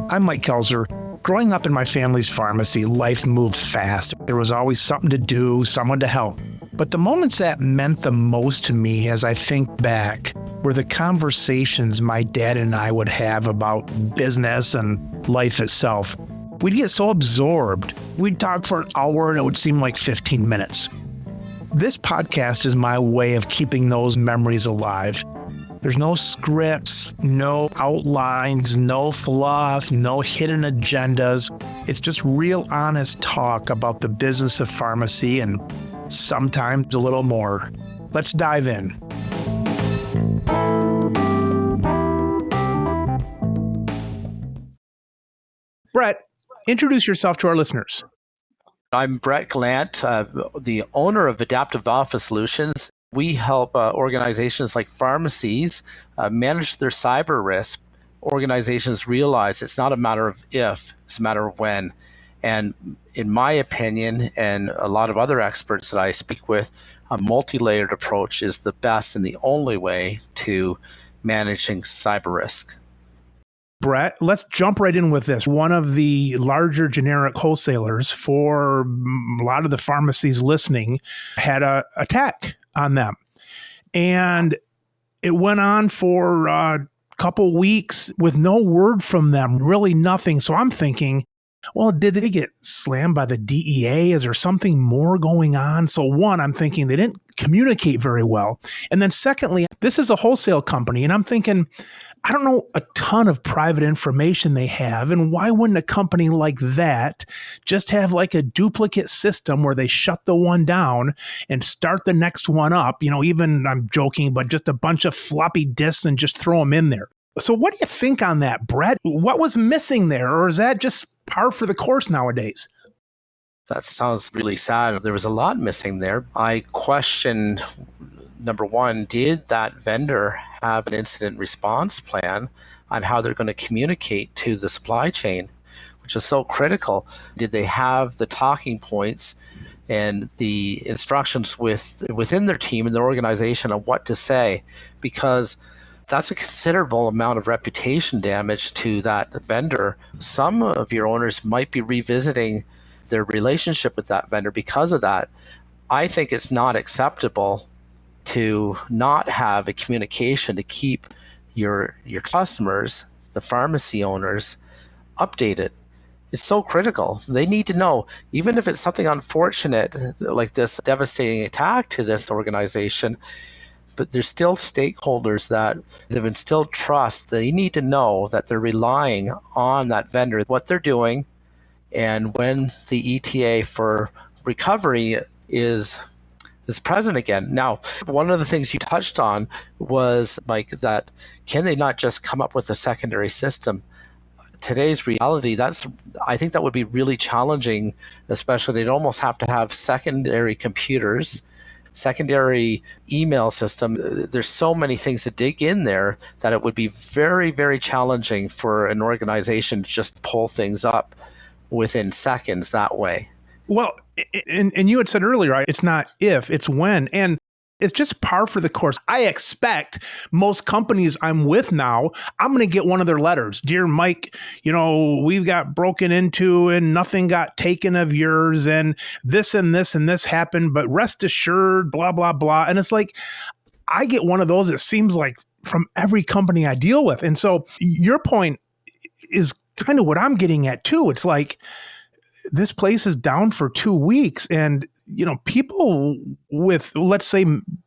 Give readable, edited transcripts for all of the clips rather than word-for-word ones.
I'm Mike Kelzer. Growing up in my family's pharmacy, life moved fast. There was always something to do, someone to help. But the moments that meant the most to me as I think back were the conversations my dad and I would have about business and life itself. We'd get so absorbed. We'd talk for an hour and it would seem like 15 minutes. This podcast is my way of keeping those memories alive. There's no scripts, no outlines, no fluff, no hidden agendas. It's just real honest talk about the business of pharmacy and sometimes a little more. Let's dive in. Brett, introduce yourself to our listeners. I'm Brett Gallant, the owner of Adaptive Office Solutions. We help organizations like pharmacies manage their cyber risk. Organizations realize it's not a matter of if, it's a matter of when. And in my opinion, and a lot of other experts that I speak with, a multi-layered approach is the best and the only way to managing cyber risk. Brett, let's jump right in with this. One of the larger generic wholesalers for a lot of the pharmacies listening had an attack on them. And it went on for a couple weeks with no word from them, really nothing. So I'm thinking, well, did they get slammed by the DEA? Is there something more going on? So one, I'm thinking they didn't communicate very well. And then secondly, this is a wholesale company. And I'm thinking, I don't know a ton of private information they have. And why wouldn't a company like that just have like a duplicate system where they shut the one down and start the next one up? You know, even I'm joking, but just a bunch of floppy disks and just throw them in there. So what do you think on that, Brett? What was missing there? Or is that just par for the course nowadays? That sounds really sad. There was a lot missing there. I question, number one, did that vendor have an incident response plan on how they're going to communicate to the supply chain, which is so critical? Did they have the talking points and the instructions within their team and their organization on what to say? Because that's a considerable amount of reputation damage to that vendor. Some of your owners might be revisiting their relationship with that vendor because of that. I think it's not acceptable to not have a communication to keep your customers, the pharmacy owners, updated. It's so critical. They need to know, even if it's something unfortunate like this devastating attack to this organization, but there's still stakeholders that have instilled trust. They need to know that they're relying on that vendor, what they're doing, and when the ETA for recovery is present again. Now, one of the things you touched on was, Mike, that can they not just come up with a secondary system? Today's reality, I think that would be really challenging, especially they'd almost have to have secondary computers, secondary email system. There's so many things to dig in there that it would be very, very challenging for an organization to just pull things up within seconds that way. Well, and you had said earlier, right, it's not if, it's when. And it's just par for the course. I expect most companies I'm with now, I'm going to get one of their letters. Dear Mike, we've got broken into and nothing got taken of yours and this and this and this happened, but rest assured, blah, blah, blah. And it's like, I get one of those, it seems like, from every company I deal with. And so your point is kind of what I'm getting at too. It's like, this place is down for 2 weeks and, people with, let's say,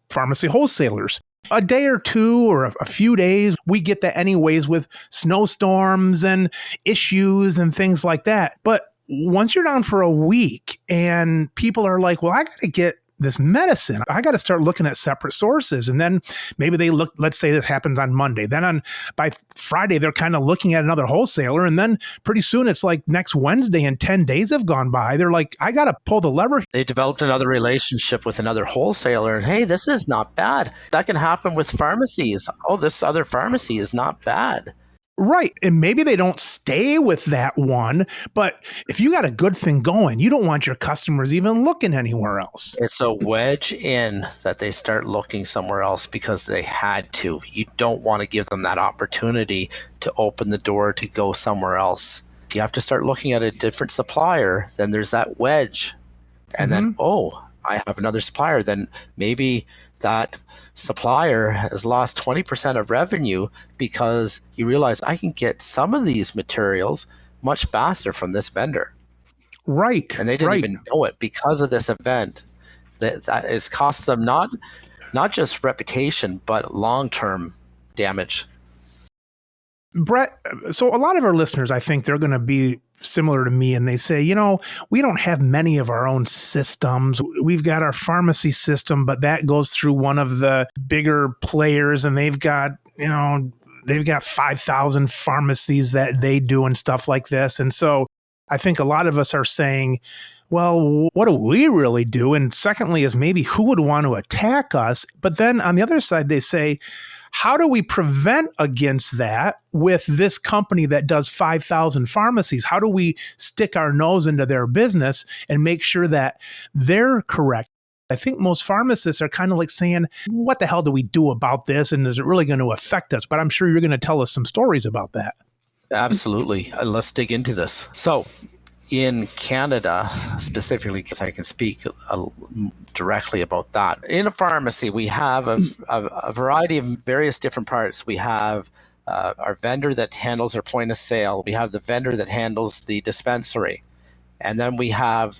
pharmacy wholesalers, a day or two or a few days, we get that anyways with snowstorms and issues and things like that. But once you're down for a week and people are like, well, I got to get this medicine, I got to start looking at separate sources. And then maybe they look, let's say this happens on Monday. Then by Friday, they're kind of looking at another wholesaler. And then pretty soon it's like next Wednesday and 10 days have gone by. They're like, I got to pull the lever. They developed another relationship with another wholesaler. And hey, this is not bad. That can happen with pharmacies. Oh, this other pharmacy is not bad. Right. And maybe they don't stay with that one, but if you got a good thing going, you don't want your customers even looking anywhere else. It's a wedge in that they start looking somewhere else because they had to. You don't want to give them that opportunity to open the door to go somewhere else. If you have to start looking at a different supplier, then there's that wedge. And then, I have another supplier. Then maybe that supplier has lost 20% of revenue because you realize I can get some of these materials much faster from this vendor. Right. And they didn't even know it because of this event. That it's cost them not just reputation, but long-term damage. Brett, so a lot of our listeners, I think they're going to be similar to me, and they say, we don't have many of our own systems. We've got our pharmacy system, but that goes through one of the bigger players, and they've got 5,000 pharmacies that they do and stuff like this. And so I think a lot of us are saying, well, what do we really do? And secondly is maybe who would want to attack us? But then on the other side, they say, how do we prevent against that with this company that does 5,000 pharmacies? How do we stick our nose into their business and make sure that they're correct? I think most pharmacists are kind of like saying, what the hell do we do about this? And is it really going to affect us? But I'm sure you're going to tell us some stories about that. Absolutely. Let's dig into this. So in Canada, specifically, because I can speak directly about that. In a pharmacy, we have a variety of various different parts. We have our vendor that handles our point of sale. We have the vendor that handles the dispensary. And then we have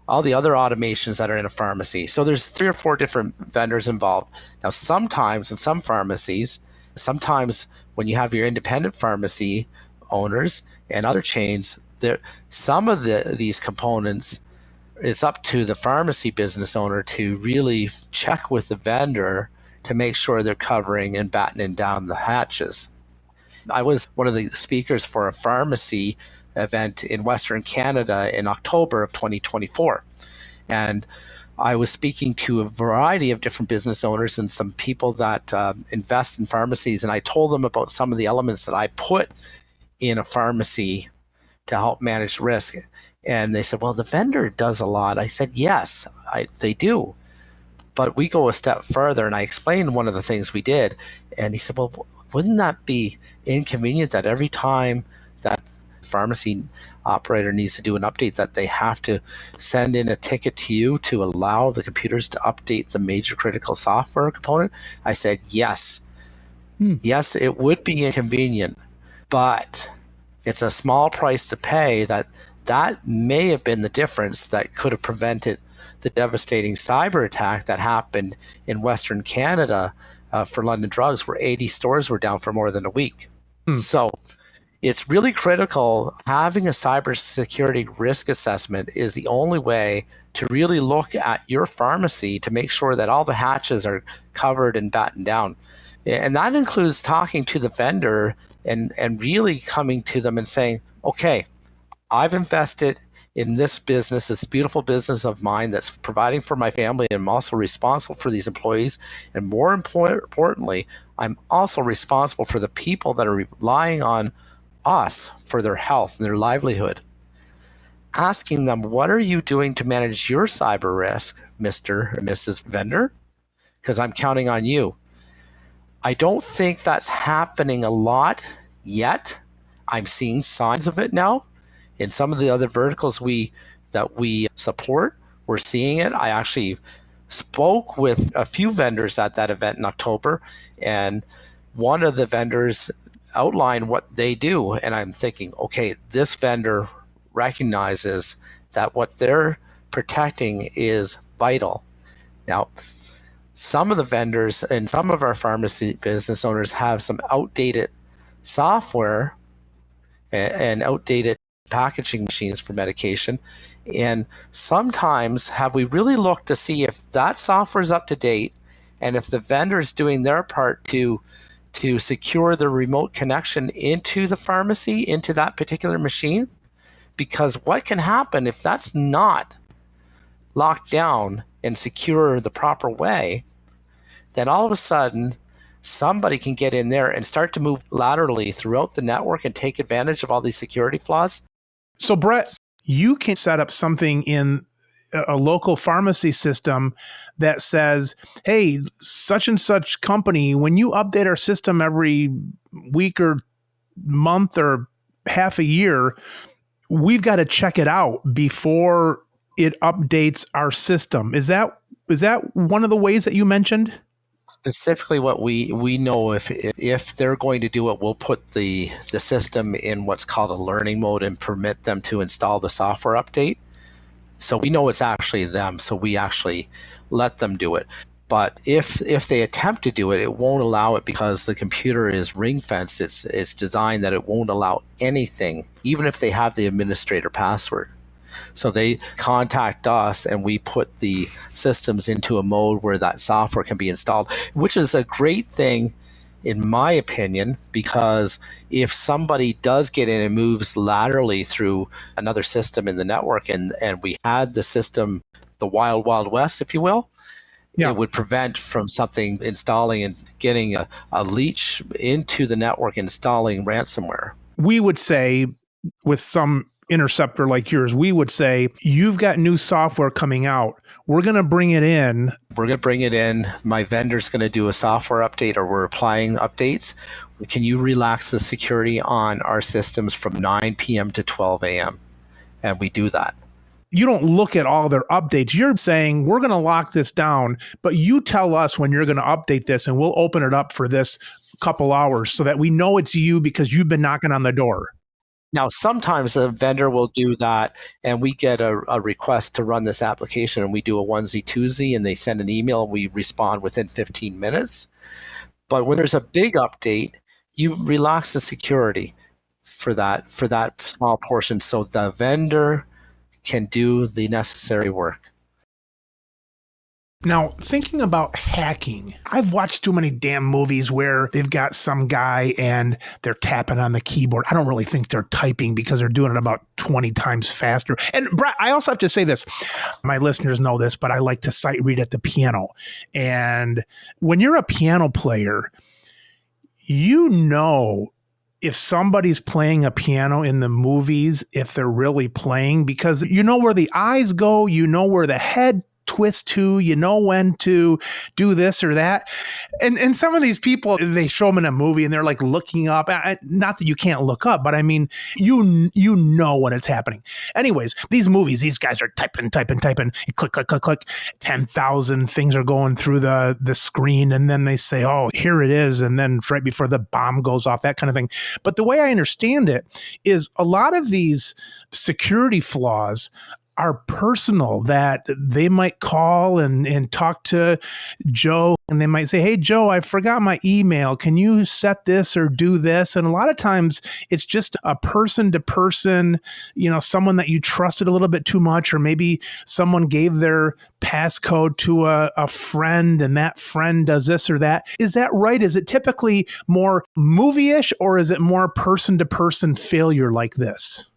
all the other automations that are in a pharmacy. So there's 3 or 4 different vendors involved. Now, sometimes in some pharmacies, sometimes when you have your independent pharmacy owners and other chains, some of these components, it's up to the pharmacy business owner to really check with the vendor to make sure they're covering and battening down the hatches. I was one of the speakers for a pharmacy event in Western Canada in October of 2024. And I was speaking to a variety of different business owners and some people that invest in pharmacies. And I told them about some of the elements that I put in a pharmacy to help manage risk. And they said, well, the vendor does a lot. I said, yes, they do. But we go a step further. And I explained one of the things we did. And he said, well, wouldn't that be inconvenient that every time that pharmacy operator needs to do an update that they have to send in a ticket to you to allow the computers to update the major critical software component? I said, yes. Yes, it would be inconvenient, but it's a small price to pay that may have been the difference that could have prevented the devastating cyber attack that happened in Western Canada for London Drugs, where 80 stores were down for more than a week. So it's really critical. Having a cybersecurity risk assessment is the only way to really look at your pharmacy to make sure that all the hatches are covered and battened down. And that includes talking to the vendor and really coming to them and saying, okay, I've invested in this business, this beautiful business of mine that's providing for my family, and I'm also responsible for these employees. And more importantly, I'm also responsible for the people that are relying on us for their health and their livelihood. Asking them, what are you doing to manage your cyber risk, Mr. or Mrs. Vendor? Because I'm counting on you. I don't think that's happening a lot yet. I'm seeing signs of it now. In some of the other verticals that we support, we're seeing it. I actually spoke with a few vendors at that event in October, and one of the vendors outlined what they do. And I'm thinking, okay, this vendor recognizes that what they're protecting is vital. Now, some of the vendors and some of our pharmacy business owners have some outdated software and outdated packaging machines for medication. And sometimes have we really looked to see if that software is up to date and if the vendor is doing their part to secure the remote connection into the pharmacy, into that particular machine? Because what can happen if that's not locked down and secure the proper way, then all of a sudden somebody can get in there and start to move laterally throughout the network and take advantage of all these security flaws. So, Brett, you can set up something in a local pharmacy system that says, hey, such and such company, when you update our system every week or month or half a year, we've got to check it out before it updates our system. Is that one of the ways that you mentioned? Specifically, what we know, if they're going to do it, we'll put the system in what's called a learning mode and permit them to install the software update. So we know it's actually them, so we actually let them do it. But if they attempt to do it, it won't allow it because the computer is ring fenced. It's designed that it won't allow anything, even if they have the administrator password. So they contact us and we put the systems into a mode where that software can be installed, which is a great thing in my opinion, because if somebody does get in and moves laterally through another system in the network and we had the system, the wild, wild west, if you will, it would prevent from something installing and getting a leech into the network, installing ransomware. We would say, with some interceptor like yours, we would say, you've got new software coming out. We're going to bring it in. My vendor's going to do a software update, or we're applying updates. Can you relax the security on our systems from 9 p.m. to 12 a.m.? And we do that. You don't look at all their updates. You're saying, we're going to lock this down, but you tell us when you're going to update this and we'll open it up for this couple hours so that we know it's you because you've been knocking on the door. Now, sometimes a vendor will do that and we get a request to run this application and we do a onesie twosie and they send an email and we respond within 15 minutes. But when there's a big update, you relax the security for that small portion so the vendor can do the necessary work. Now, thinking about hacking, I've watched too many damn movies where they've got some guy and they're tapping on the keyboard. I don't really think they're typing because they're doing it about 20 times faster. And Brett, I also have to say this. My listeners know this, but I like to sight read at the piano. And when you're a piano player, you know if somebody's playing a piano in the movies, if they're really playing, because you know where the eyes go, you know where the head twist to, you know when to do this or that. And some of these people, they show them in a movie and they're like looking up. Not that you can't look up, but I mean, you know when it's happening. Anyways, these movies, these guys are typing, click, click, click, click. 10,000 things are going through the screen. And then they say, oh, here it is. And then right before the bomb goes off, that kind of thing. But the way I understand it is a lot of these security flaws are personal, that they might call and talk to Joe and they might say, hey, Joe, I forgot my email. Can you set this or do this? And a lot of times it's just a person to person, someone that you trusted a little bit too much, or maybe someone gave their passcode to a friend and that friend does this or that. Is that right? Is it typically more movie-ish, or is it more person to person failure like this?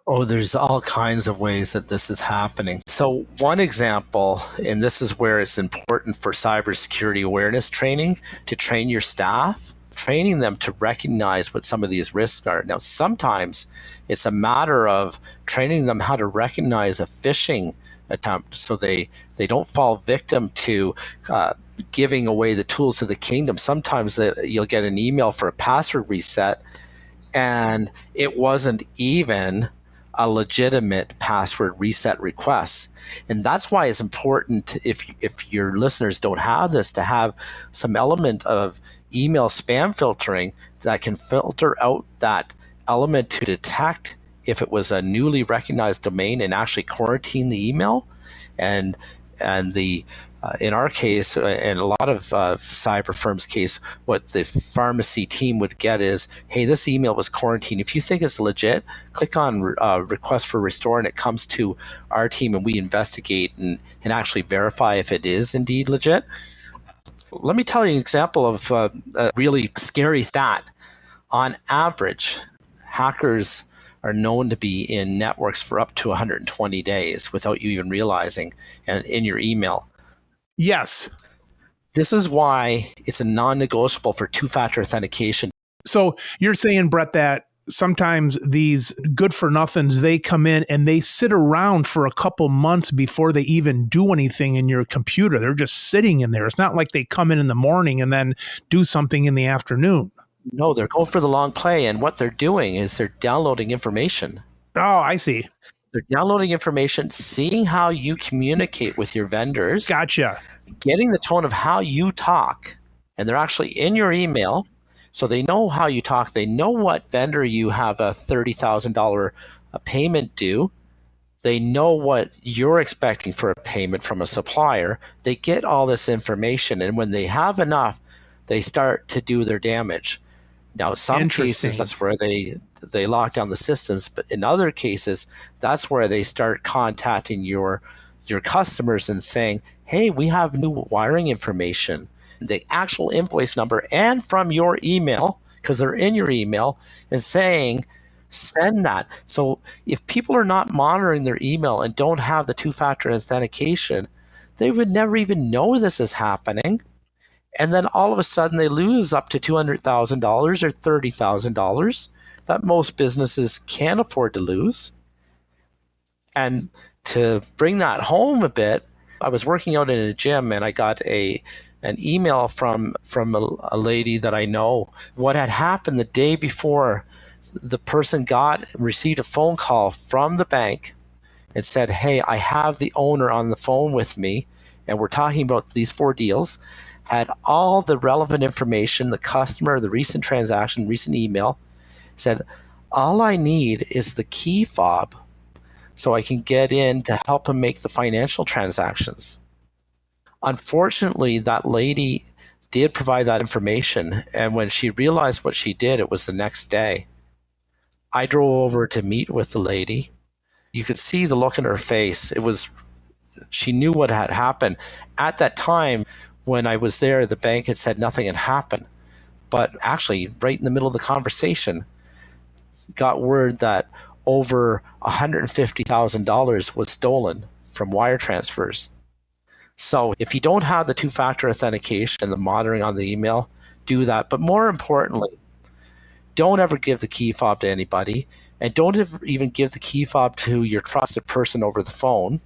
Oh, there's all kinds of ways that this is happening. So one example, and this is where it's important for cybersecurity awareness training, to train your staff, training them to recognize what some of these risks are. Now, sometimes it's a matter of training them how to recognize a phishing attempt so they don't fall victim to giving away the tools of the kingdom. Sometimes you'll get an email for a password reset and it wasn't even a legitimate password reset request. And that's why it's important, if your listeners don't have this, to have some element of email spam filtering that can filter out that element to detect if it was a newly recognized domain and actually quarantine the email. And the in our case, and a lot of cyber firms' case, what the pharmacy team would get is, hey, this email was quarantined. If you think it's legit, click on request for restore, and it comes to our team, and we investigate and actually verify if it is indeed legit. Let me tell you an example of a really scary stat. On average, hackers are known to be in networks for up to 120 days without you even realizing, and in your email. Yes. This is why it's a non-negotiable for two-factor authentication. So you're saying, Brett, that sometimes these good for nothings, they come in and they sit around for a couple months before they even do anything in your computer. They're just sitting in there. It's not like they come in the morning and then do something in the afternoon. No, they're going for the long play, and what they're doing is they're downloading information. Oh, I see. They're downloading information, seeing how you communicate with your vendors, Gotcha. getting the tone of how you talk, and they're actually in your email, so they know how you talk. They know what vendor you have a $30,000 payment due. They know what you're expecting for a payment from a supplier. They get all this information, and when they have enough, they start to do their damage. Now, in some cases, that's where they lock down the systems, but in other cases, that's where they start contacting your customers and saying, hey, we have new wiring information, the actual invoice number, and from your email, because they're in your email, and saying, send that. So if people are not monitoring their email and don't have the two-factor authentication, they would never even know this is happening. And then all of a sudden they lose up to $200,000 or $30,000 that most businesses can't afford to lose. And to bring that home a bit, I was working out in a gym and I got an email from a lady that I know. What had happened the day before, the person received a phone call from the bank and said, hey, I have the owner on the phone with me and we're talking about these 4 deals. Had all the relevant information, the customer, the recent transaction, recent email, said, all I need is the key fob so I can get in to help him make the financial transactions. Unfortunately, that lady did provide that information, and when she realized what she did, it was the next day. I drove over to meet with the lady. You could see the look in her face. She knew what had happened. At that time, when I was there, the bank had said nothing had happened. But actually, right in the middle of the conversation, got word that over $150,000 was stolen from wire transfers. So if you don't have the two-factor authentication and the monitoring on the email, do that. But more importantly, don't ever give the key fob to anybody, and don't even give the key fob to your trusted person over the phone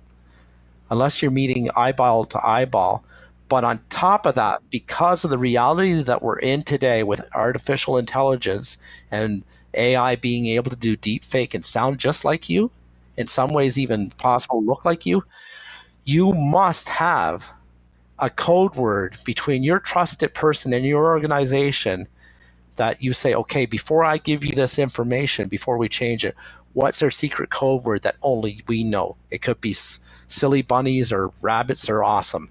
unless you're meeting eyeball to eyeball. But on top of that, because of the reality that we're in today with artificial intelligence and AI being able to do deep fake and sound just like you, in some ways even possible look like you must have a code word between your trusted person and your organization that you say, okay, before I give you this information, before we change it, what's our secret code word that only we know? It could be silly bunnies or rabbits or awesome.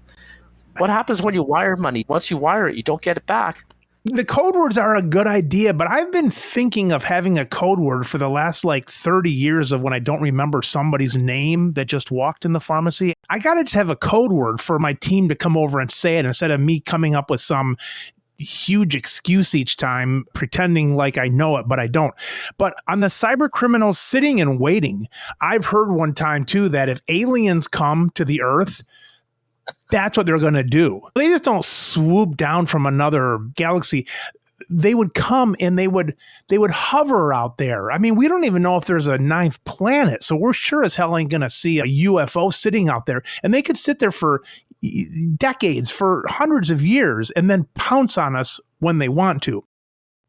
What happens when you wire money? Once you wire it, you don't get it back. The code words are a good idea, but I've been thinking of having a code word for the last 30 years of when I don't remember somebody's name that just walked in the pharmacy. I got to just have a code word for my team to come over and say it instead of me coming up with some huge excuse each time, pretending like I know it, but I don't. But on the cyber criminals sitting and waiting, I've heard one time too that if aliens come to the earth, that's what they're going to do. They just don't swoop down from another galaxy. They would come and they would hover out there. I mean, we don't even know if there's a 9th planet, so we're sure as hell ain't going to see a UFO sitting out there. And they could sit there for decades, for hundreds of years, and then pounce on us when they want to.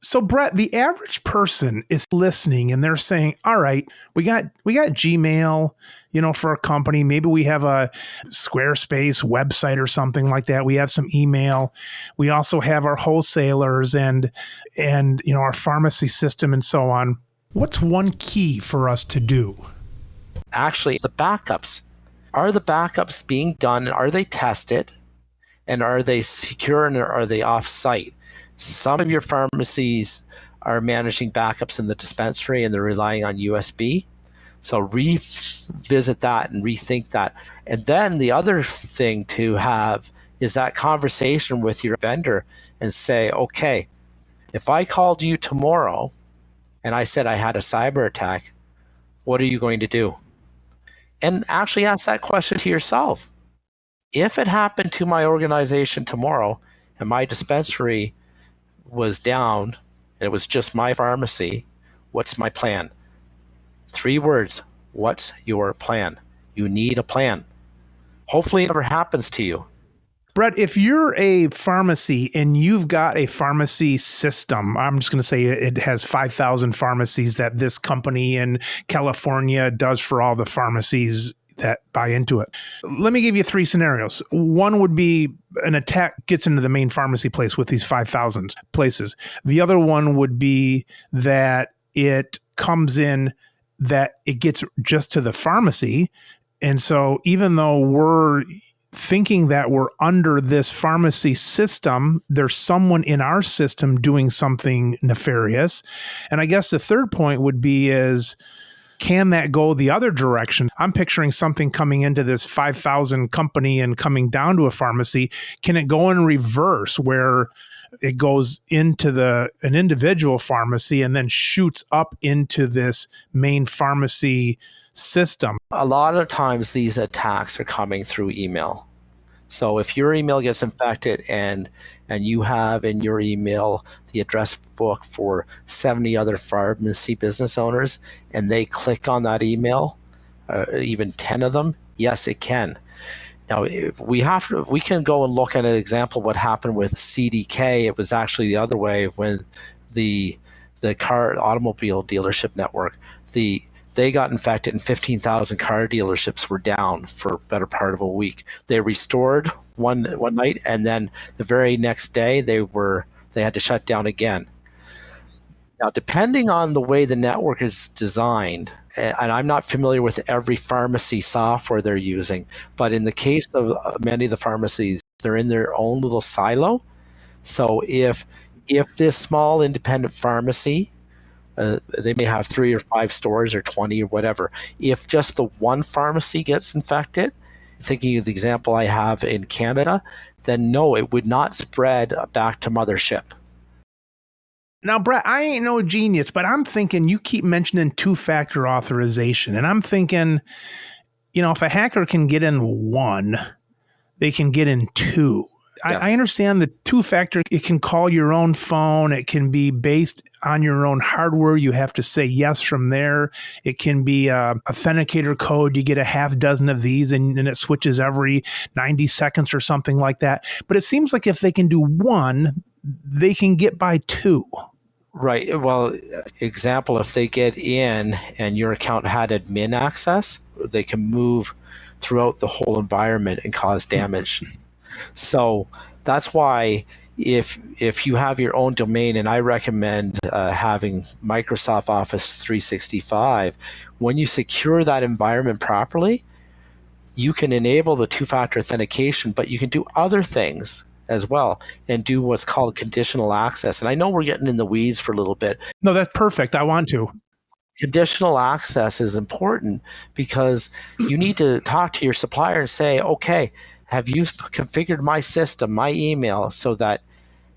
So, Brett, the average person is listening and they're saying, all right, we got Gmail, for a company. Maybe we have a Squarespace website or something like that. We have some email. We also have our wholesalers and our pharmacy system and so on. What's one key for us to do? Actually, the backups. Are the backups being done? Are they tested? And are they secure and are they off-site? Some of your pharmacies are managing backups in the dispensary and they're relying on USB. So revisit that and rethink that. And then the other thing to have is that conversation with your vendor and say, okay, if I called you tomorrow and I said I had a cyber attack, what are you going to do? And actually ask that question to yourself. If it happened to my organization tomorrow and my dispensary was down and it was just my pharmacy, what's my plan? 3 words. What's your plan? You need a plan. Hopefully it never happens to you. Brett, if you're a pharmacy and you've got a pharmacy system, I'm just going to say it has 5,000 pharmacies that this company in California does for all the pharmacies that buy into it. Let me give you 3 scenarios. One would be an attack gets into the main pharmacy place with these 5,000 places. The other one would be that it comes in that it gets just to the pharmacy. And so even though we're thinking that we're under this pharmacy system, there's someone in our system doing something nefarious. And I guess the third point would be is, can that go the other direction? I'm picturing something coming into this 5,000 company and coming down to a pharmacy. Can it go in reverse where it goes into an individual pharmacy and then shoots up into this main pharmacy system? A lot of times these attacks are coming through email. So if your email gets infected and you have in your email the address book for 70 other pharmacy business owners, and they click on that email, even 10 of them, yes, it can. Now, if we can go and look at an example of what happened with CDK. It was actually the other way when the automobile dealership network, they got infected and 15,000 car dealerships were down for a better part of a week. They restored one night, and then the very next day they had to shut down again. Now, depending on the way the network is designed, and I'm not familiar with every pharmacy software they're using, but in the case of many of the pharmacies, they're in their own little silo. So if this small independent pharmacy, they may have 3 or 5 stores or 20 or whatever. If just the one pharmacy gets infected, thinking of the example I have in Canada, then no, it would not spread back to mothership. Now, Brett, I ain't no genius, but I'm thinking you keep mentioning 2-factor authorization. And I'm thinking, if a hacker can get in 1, they can get in 2. Yes. I understand the 2-factor, it can call your own phone. It can be based on your own hardware. You have to say yes from there. It can be a authenticator code. You get a half dozen of these and it switches every 90 seconds or something like that. But it seems like if they can do 1, they can get by 2. Right. Well, example, if they get in and your account had admin access, they can move throughout the whole environment and cause damage. So that's why if you have your own domain, and I recommend having Microsoft Office 365, when you secure that environment properly, you can enable the 2-factor authentication, but you can do other things as well and do what's called conditional access. And I know we're getting in the weeds for a little bit. No, that's perfect. I want to. Conditional access is important because you need to talk to your supplier and say, okay, have you configured my system, my email, so that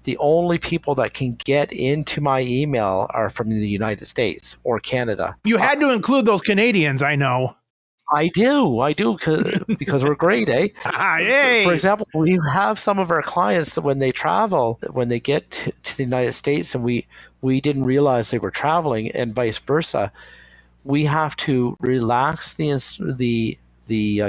the only people that can get into my email are from the United States or Canada? You had to include those Canadians, I know. I do, because we're great, eh? Yay. For example, we have some of our clients that when they travel, when they get to the United States and we didn't realize they were traveling and vice versa, we have to relax the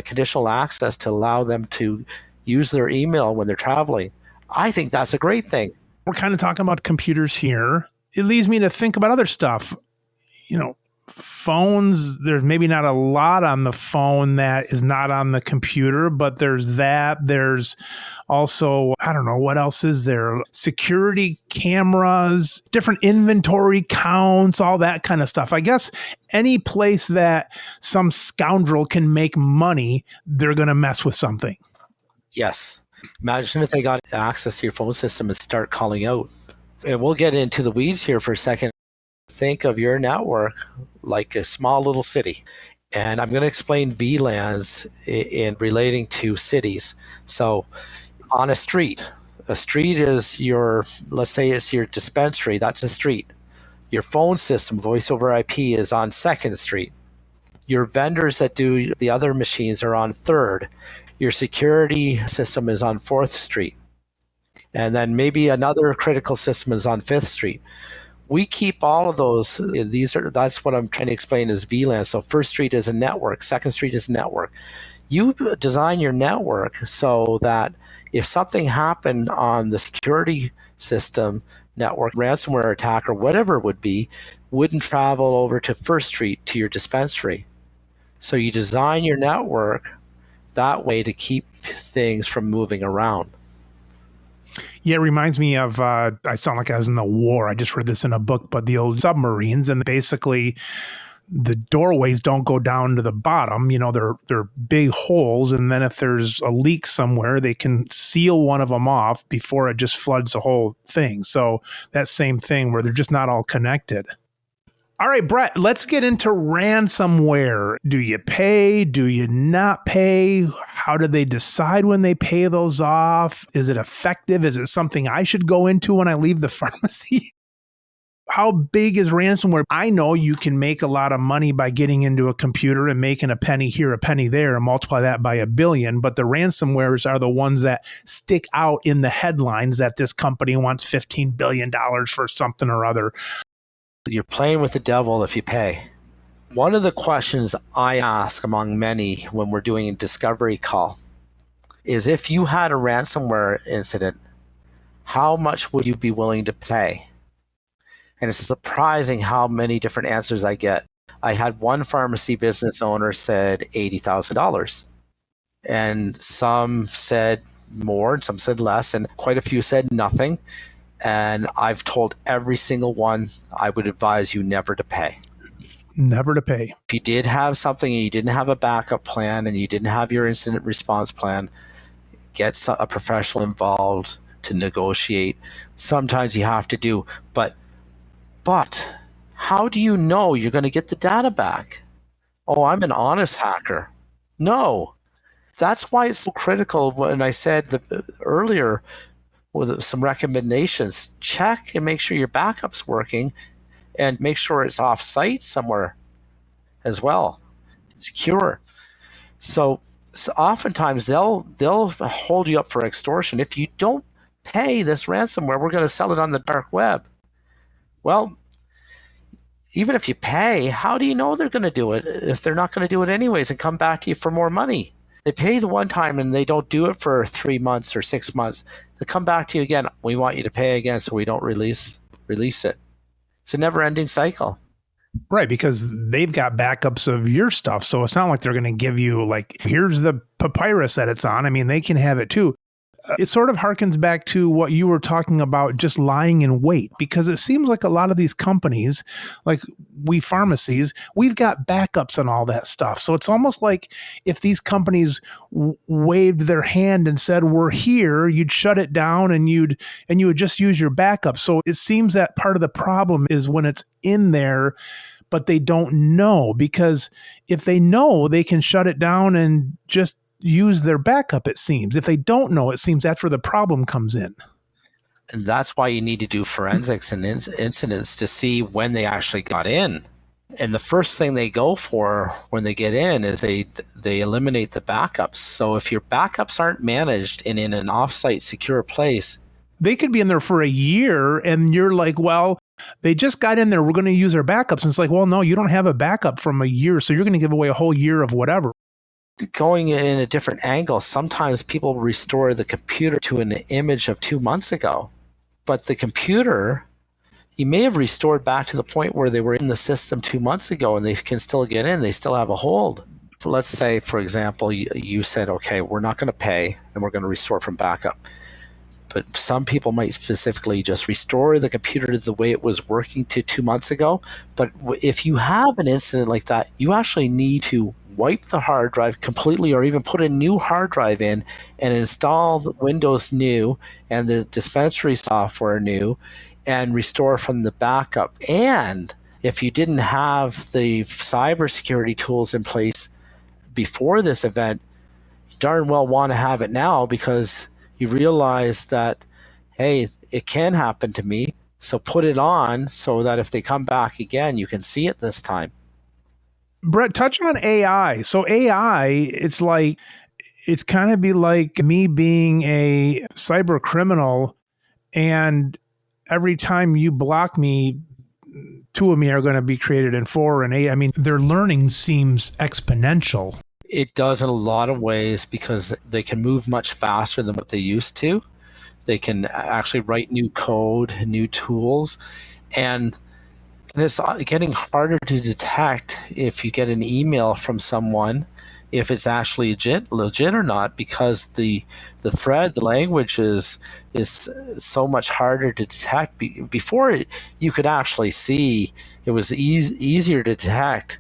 conditional access to allow them to use their email when they're traveling. I think that's a great thing. We're kind of talking about computers here. It leads me to think about other stuff. Phones, there's maybe not a lot on the phone that is not on the computer, but there's that. There's also, I don't know, what else is there? Security cameras, different inventory counts, all that kind of stuff. I guess any place that some scoundrel can make money, they're going to mess with something. Yes. Imagine if they got access to your phone system and start calling out. And we'll get into the weeds here for a second. Think of your network like a small little city. And I'm going to explain VLANs in relating to cities. So on a street is let's say it's your dispensary, that's a street. Your phone system, voice over IP, is on 2nd Street. Your vendors that do the other machines are on 3rd. Your security system is on 4th Street. And then maybe another critical system is on 5th Street. We keep all of those. That's what I'm trying to explain is VLAN. So 1st Street is a network, 2nd Street is a network. You design your network so that if something happened on the security system network, ransomware attack or whatever it would be, wouldn't travel over to 1st Street to your dispensary. So you design your network that way to keep things from moving around. Yeah, it reminds me of, I sound like I was in the war. I just read this in a book, but the old submarines, and basically the doorways don't go down to the bottom. They're big holes. And then if there's a leak somewhere, they can seal one of them off before it just floods the whole thing. So that same thing where they're just not all connected. All right, Brett, let's get into ransomware. Do you pay? Do you not pay? How do they decide when they pay those off? Is it effective? Is it something I should go into when I leave the pharmacy? How big is ransomware? I know you can make a lot of money by getting into a computer and making a penny here, a penny there, and multiply that by 1 billion. But the ransomwares are the ones that stick out in the headlines that this company wants $15 billion for something or other. You're playing with the devil if you pay. One of the questions I ask among many when we're doing a discovery call is if you had a ransomware incident, how much would you be willing to pay? And it's surprising how many different answers I get. I had one pharmacy business owner said $80,000. And some said more and some said less, and quite a few said nothing. And I've told every single one, I would advise you never to pay. Never to pay. If you did have something and you didn't have a backup plan and you didn't have your incident response plan, get a professional involved to negotiate. Sometimes you have to do, but how do you know you're going to get the data back? Oh, I'm an honest hacker. No. That's why it's so critical when I said earlier with some recommendations, check and make sure your backup's working and make sure it's off-site somewhere as well, secure. So oftentimes they'll hold you up for extortion. If you don't pay this ransomware, we're going to sell it on the dark web. Well, even if you pay, how do you know they're going to do it if they're not going to do it anyways and come back to you for more money? They pay the one time and they don't do it for 3 months or 6 months. They come back to you again. We want you to pay again so we don't release it. It's a never-ending cycle. Right, because they've got backups of your stuff. So it's not like they're going to give you like, here's the papyrus that it's on. I mean, they can have it too. It sort of harkens back to what you were talking about, just lying in wait, because it seems like a lot of these companies, like we pharmacies, we've got backups and all that stuff. So it's almost like if these companies waved their hand and said, we're here, you'd shut it down and you would just use your backup. So it seems that part of the problem is when it's in there, but they don't know, because if they know, they can shut it down and just use their backup, it seems. If they don't know, it seems that's where the problem comes in. And that's why you need to do forensics and incidents to see when they actually got in. And the first thing they go for when they get in is they eliminate the backups. So if your backups aren't managed and in an offsite secure place, they could be in there for a year and you're like, well, they just got in there, we're going to use our backups. And it's like, well, no, you don't have a backup from a year. So you're going to give away a whole year of whatever. Going in a different angle, sometimes people restore the computer to an image of 2 months ago. But the computer, you may have restored back to the point where they were in the system 2 months ago and they can still get in. They still have a hold. Let's say, for example, you said, okay, we're not going to pay and we're going to restore from backup. But some people might specifically just restore the computer to the way it was working to 2 months ago. But if you have an incident like that, you actually need to wipe the hard drive completely or even put a new hard drive in and install the Windows new and the dispensary software new and restore from the backup. And if you didn't have the cybersecurity tools in place before this event, you darn well want to have it now, because you realize that, hey, it can happen to me. So put it on so that if they come back again, you can see it this time. Brett, touch on AI. So AI, it's kind of be like me being a cyber criminal, and every time you block me, two of me are going to be created in 4 and 8. I mean, their learning seems exponential. It does in a lot of ways because they can move much faster than what they used to. They can actually write new code, new tools, and it's getting harder to detect if you get an email from someone, if it's actually legit or not, because the thread, the language is so much harder to detect. Before you could actually see, it was easier to detect.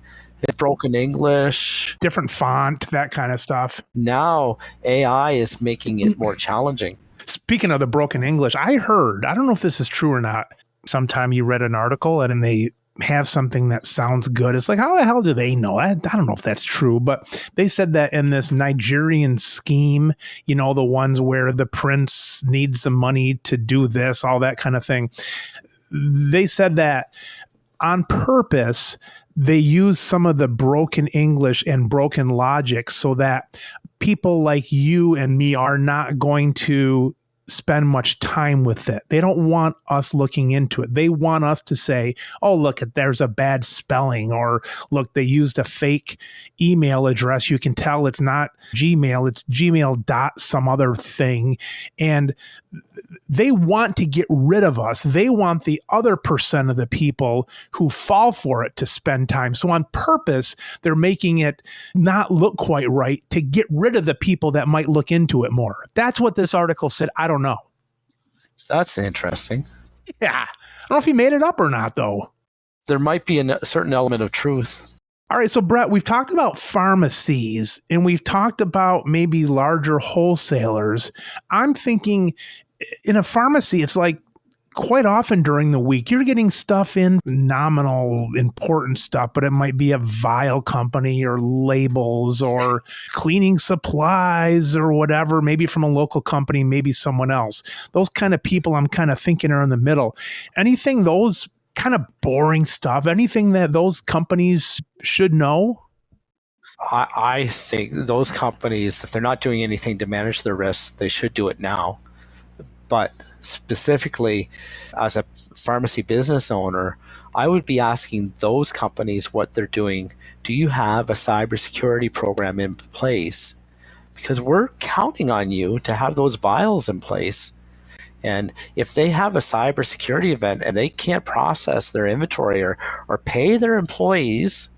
Broken English, different font, that kind of stuff. Now AI is making it more challenging. Speaking of the broken English, I don't know if this is true or not. Sometime you read an article and they have something that sounds good. It's like, how the hell do they know? I don't know if that's true, but they said that in this Nigerian scheme, the ones where the prince needs the money to do this, all that kind of thing. They said that on purpose, they use some of the broken English and broken logic so that people like you and me are not going to spend much time with it. They don't want us looking into it. They want us to say, oh, look, there's a bad spelling, or look, they used a fake email address. You can tell it's not Gmail, it's Gmail dot some other thing. And they want to get rid of us. They want the other percent of the people who fall for it to spend time. So on purpose, they're making it not look quite right to get rid of the people that might look into it more. That's what this article said. I don't know. That's interesting. Yeah. I don't know if he made it up or not, though. There might be a certain element of truth. All right, so Brett, we've talked about pharmacies and we've talked about maybe larger wholesalers. I'm thinking in a pharmacy, it's like quite often during the week, you're getting stuff in, nominal important stuff, but it might be a vial company or labels or cleaning supplies or whatever, maybe from a local company, maybe someone else. Those kind of people I'm kind of thinking are in the middle. Anything those kind of boring stuff, anything that those companies should know? I think those companies, if they're not doing anything to manage their risks, they should do it now. But specifically, as a pharmacy business owner, I would be asking those companies what they're doing. Do you have a cybersecurity program in place? Because we're counting on you to have those vials in place. And if they have a cybersecurity event and they can't process their inventory or pay their employees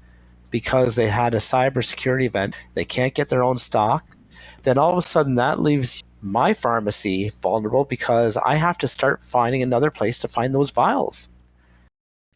because they had a cybersecurity event, they can't get their own stock, then all of a sudden that leaves my pharmacy vulnerable because I have to start finding another place to find those vials.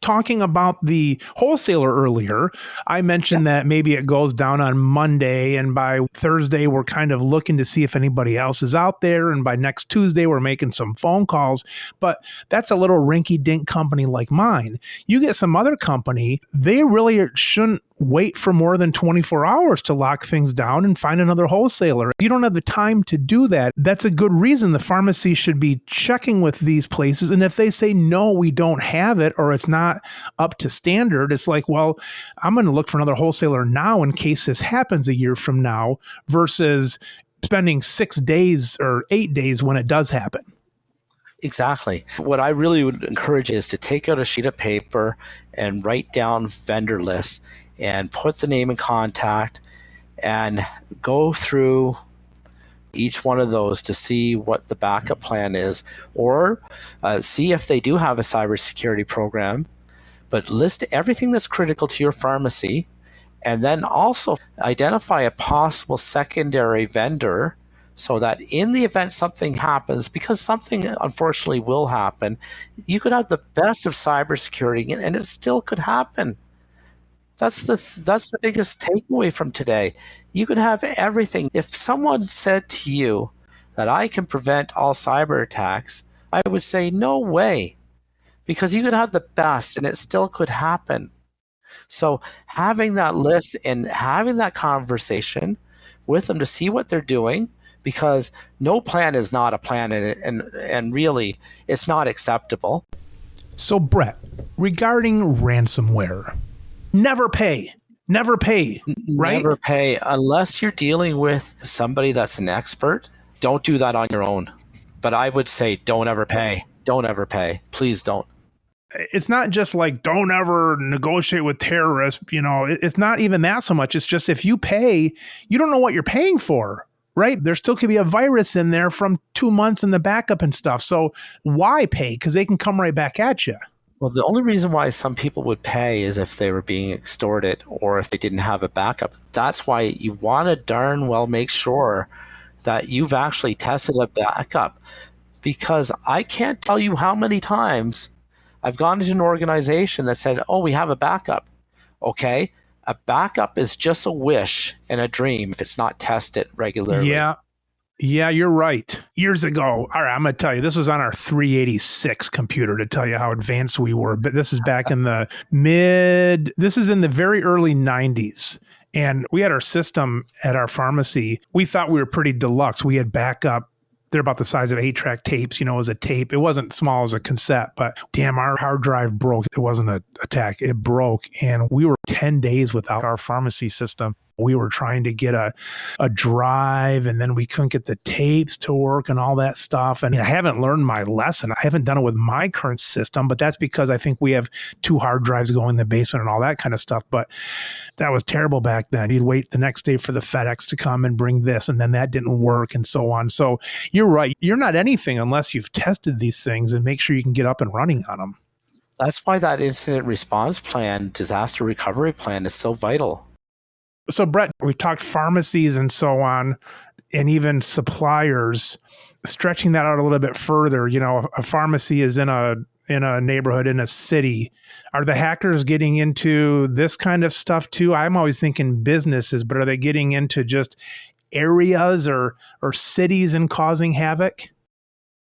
Talking about the wholesaler earlier, I mentioned that maybe it goes down on Monday, and by Thursday, we're kind of looking to see if anybody else is out there. And by next Tuesday, we're making some phone calls. But that's a little rinky-dink company like mine. You get some other company, they really shouldn't wait for more than 24 hours to lock things down and find another wholesaler. If you don't have the time to do that, that's a good reason the pharmacy should be checking with these places. And if they say, no, we don't have it, or it's not up to standard, it's like, well, I'm going to look for another wholesaler now in case this happens a year from now, versus spending 6 days or 8 days when it does happen. Exactly. What I really would encourage is to take out a sheet of paper and write down vendor lists and put the name and contact and go through each one of those to see what the backup plan is, or see if they do have a cybersecurity program, but list everything that's critical to your pharmacy, and then also identify a possible secondary vendor so that in the event something happens, because something unfortunately will happen, you could have the best of cybersecurity and it still could happen. That's the biggest takeaway from today. You could have everything. If someone said to you that I can prevent all cyber attacks, I would say no way, because you could have the best and it still could happen. So having that list and having that conversation with them to see what they're doing, because no plan is not a plan, and really it's not acceptable. So Brett, regarding ransomware, never pay. Never pay, right? Never pay unless you're dealing with somebody that's an expert. Don't do that on your own. But I would say don't ever pay. Don't ever pay. Please don't. It's not just like don't ever negotiate with terrorists. It's not even that so much. It's just if you pay, you don't know what you're paying for, right? There still could be a virus in there from 2 months in the backup and stuff. So why pay? Because they can come right back at you. Well, the only reason why some people would pay is if they were being extorted or if they didn't have a backup. That's why you want to darn well make sure that you've actually tested a backup, because I can't tell you how many times I've gone into an organization that said, oh, we have a backup. Okay. A backup is just a wish and a dream if it's not tested regularly. Yeah, you're right. Years ago, all right, I'm going to tell you, this was on our 386 computer to tell you how advanced we were. But this is back in the this is in the very early 90s. And we had our system at our pharmacy. We thought we were pretty deluxe. We had backup. They're about the size of 8-track tapes, as a tape. It wasn't small as a cassette, but damn, our hard drive broke. It wasn't an attack. It broke. And we were 10 days without our pharmacy system. We were trying to get a drive, and then we couldn't get the tapes to work and all that stuff. And I haven't learned my lesson. I haven't done it with my current system, but that's because I think we have 2 hard drives going in the basement and all that kind of stuff. But that was terrible back then. You'd wait the next day for the FedEx to come and bring this, and then that didn't work and so on. So you're right. You're not anything unless you've tested these things and make sure you can get up and running on them. That's why that incident response plan, disaster recovery plan is so vital. So, Brett, we've talked pharmacies and so on, and even suppliers. Stretching that out a little bit further, a pharmacy is in a neighborhood, in a city. Are the hackers getting into this kind of stuff too? I'm always thinking businesses, but are they getting into just areas or cities and causing havoc?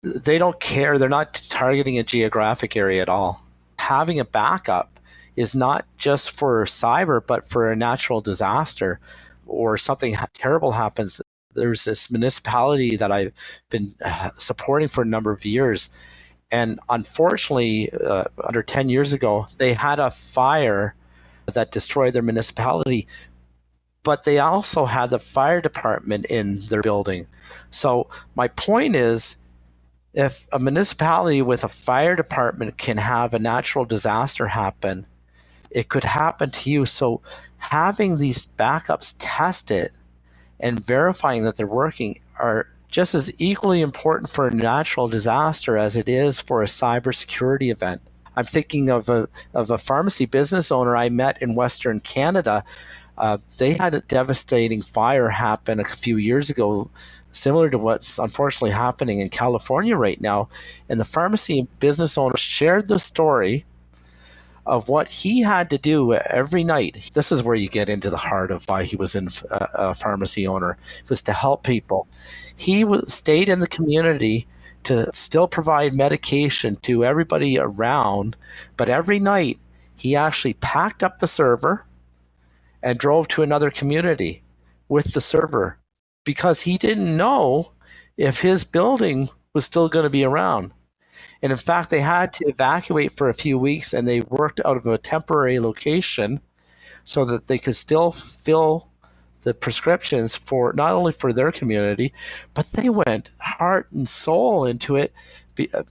They don't care. They're not targeting a geographic area at all. Having a backup is not just for cyber, but for a natural disaster or something terrible happens. There's this municipality that I've been supporting for a number of years. And unfortunately, under 10 years ago, they had a fire that destroyed their municipality, but they also had the fire department in their building. So my point is, if a municipality with a fire department can have a natural disaster happen, it could happen to you. So having these backups tested and verifying that they're working are just as equally important for a natural disaster as it is for a cybersecurity event. I'm thinking of a pharmacy business owner I met in Western Canada. They had a devastating fire happen a few years ago, similar to what's unfortunately happening in California right now. And the pharmacy business owner shared the story of what he had to do every night. This is where you get into the heart of why he was a pharmacy owner. It was to help people. He stayed in the community to still provide medication to everybody around, but every night he actually packed up the server and drove to another community with the server because he didn't know if his building was still going to be around. And in fact, they had to evacuate for a few weeks, and they worked out of a temporary location so that they could still fill the prescriptions for not only for their community, but they went heart and soul into it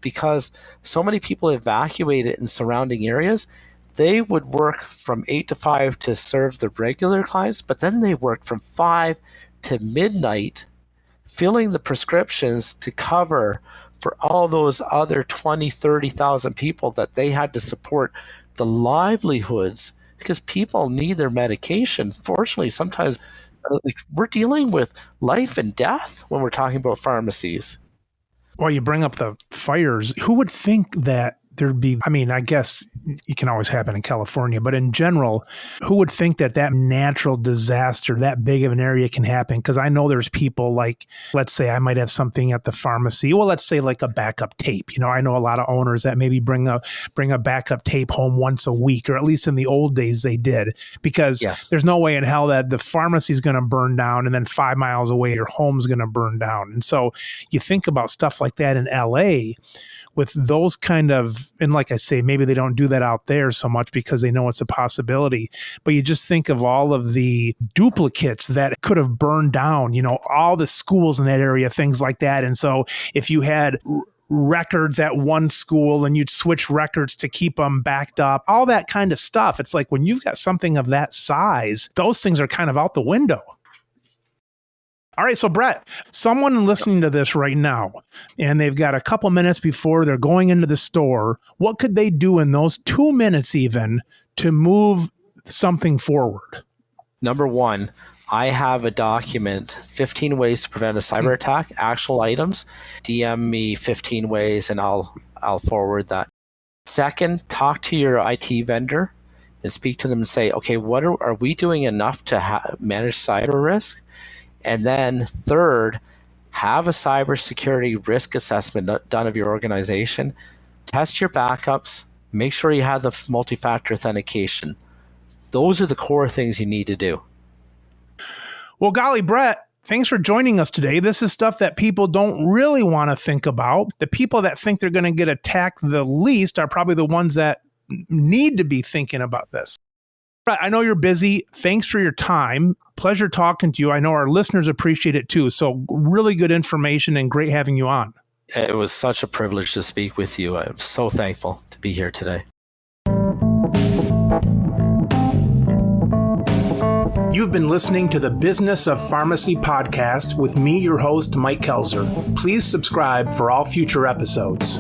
because so many people evacuated in surrounding areas. They would work from 8 to 5 to serve the regular clients, but then they worked from 5 to midnight filling the prescriptions to cover for all those other 20, 30,000 people that they had to support the livelihoods because people need their medication. Fortunately, sometimes we're dealing with life and death when we're talking about pharmacies. Well, you bring up the fires. Who would think that there'd be, I guess it can always happen in California, but in general, who would think that natural disaster, that big of an area can happen? Because I know there's people like, let's say I might have something at the pharmacy. Well, let's say like a backup tape. I know a lot of owners that maybe bring a backup tape home once a week, or at least in the old days they did, because There's no way in hell that the pharmacy is going to burn down and then 5 miles away your home's going to burn down. And so you think about stuff like that in LA, with those kind of, and like I say, maybe they don't do that out there so much because they know it's a possibility, but you just think of all of the duplicates that could have burned down, all the schools in that area, things like that. And so if you had records at one school and you'd switch records to keep them backed up, all that kind of stuff. It's like when you've got something of that size, those things are kind of out the window. All right, so Brett, someone listening to this right now, and they've got a couple minutes before they're going into the store, what could they do in those 2 minutes even to move something forward? Number one, I have a document, 15 ways to prevent a cyber attack, actual items. DM me 15 ways and I'll forward that. Second, talk to your IT vendor and speak to them and say, okay, what are we doing enough to manage cyber risk? And then third, have a cybersecurity risk assessment done of your organization. Test your backups. Make sure you have the multi-factor authentication. Those are the core things you need to do. Well, golly, Brett, thanks for joining us today. This is stuff that people don't really want to think about. The people that think they're going to get attacked the least are probably the ones that need to be thinking about this. Brett, I know you're busy. Thanks for your time. Pleasure talking to you. I know our listeners appreciate it too. So really good information and great having you on. It was such a privilege to speak with you. I'm so thankful to be here today. You've been listening to the Business of Pharmacy podcast with me, your host, Mike Kelzer. Please subscribe for all future episodes.